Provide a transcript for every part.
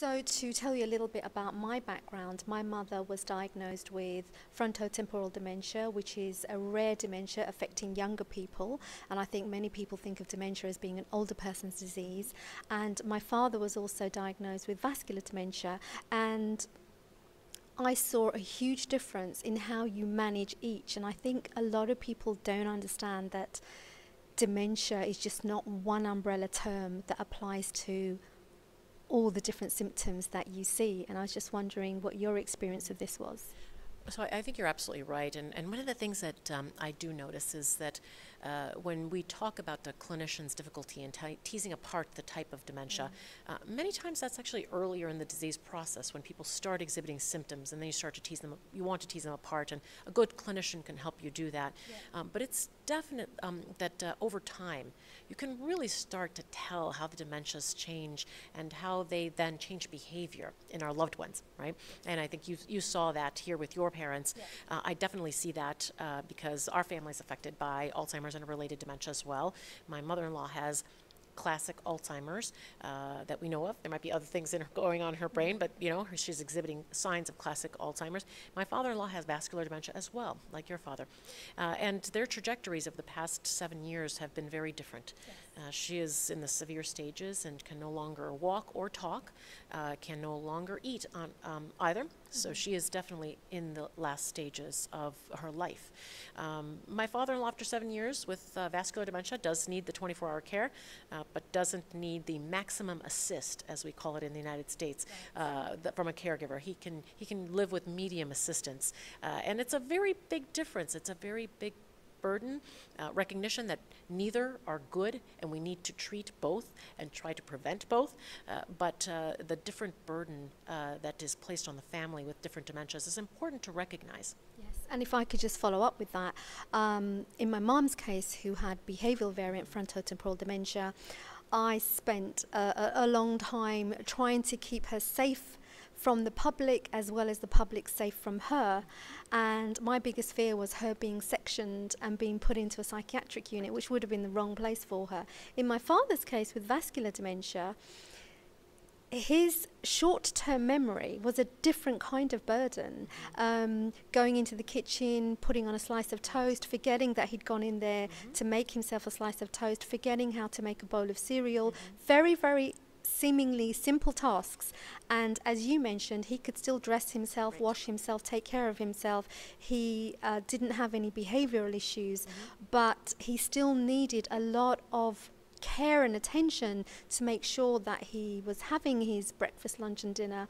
So to tell you a little bit about my background, my mother was diagnosed with frontotemporal dementia, which is a rare dementia affecting younger people. And I think many people think of dementia as being an older person's disease. And my father was also diagnosed with vascular dementia. And I saw a huge difference in how you manage each. And I think a lot of people don't understand that dementia is just not one umbrella term that applies to all the different symptoms that you see. And I was just wondering what your experience of this was. So I think you're absolutely right. And one of the things that I do notice is that when we talk about the clinician's difficulty in teasing apart the type of dementia, many times that's actually earlier in the disease process when people start exhibiting symptoms, and then you start to tease them, you want to tease them apart, and a good clinician can help you do that. Yeah. But it's definite that over time, you can really start to tell how the dementias change and how they then change behavior in our loved ones, right? And I think you saw that here with your parents. Yeah. I definitely see that because our family is affected by Alzheimer's and related dementia as well. My mother-in-law has classic Alzheimer's that we know of. There might be other things going on in her brain, but she's exhibiting signs of classic Alzheimer's. My father-in-law has vascular dementia as well, like your father. And their trajectories of the past 7 years have been very different. Yes. She is in the severe stages and can no longer walk or talk, can no longer eat on either. So she is definitely in the last stages of her life. My father-in-law, after 7 years with vascular dementia, does need the 24-hour care, but doesn't need the maximum assist, as we call it in the United States, from a caregiver. He can live with medium assistance, and it's a very big difference. It's a very big burden, recognition that neither are good, and we need to treat both and try to prevent both, but the different burden that is placed on the family with different dementias is important to recognize. Yes, and if I could just follow up with that, in my mom's case, who had behavioral variant frontotemporal dementia, I spent a long time trying to keep her safe from the public as well as the public safe from her, and my biggest fear was her being sectioned and being put into a psychiatric unit, which would have been the wrong place for her. In my father's case with vascular dementia, his short-term memory was a different kind of burden. Going into the kitchen, putting on a slice of toast, forgetting that he'd gone in there to make himself a slice of toast, forgetting how to make a bowl of cereal, very, very seemingly simple tasks. And as you mentioned, he could still dress himself, wash himself, take care of himself. He didn't have any behavioral issues, but he still needed a lot of care and attention to make sure that he was having his breakfast, lunch and dinner.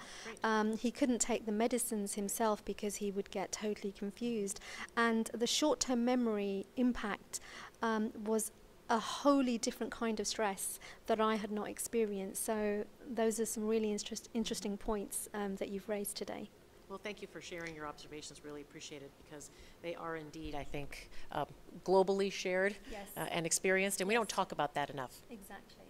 He couldn't take the medicines himself because he would get totally confused. And the short-term memory impact was a wholly different kind of stress that I had not experienced. So those are some really interesting points that you've raised today. Well, thank you for sharing your observations. Really appreciate it, because they are indeed, I think, globally shared. Yes. And experienced, and we don't talk about that enough. Exactly.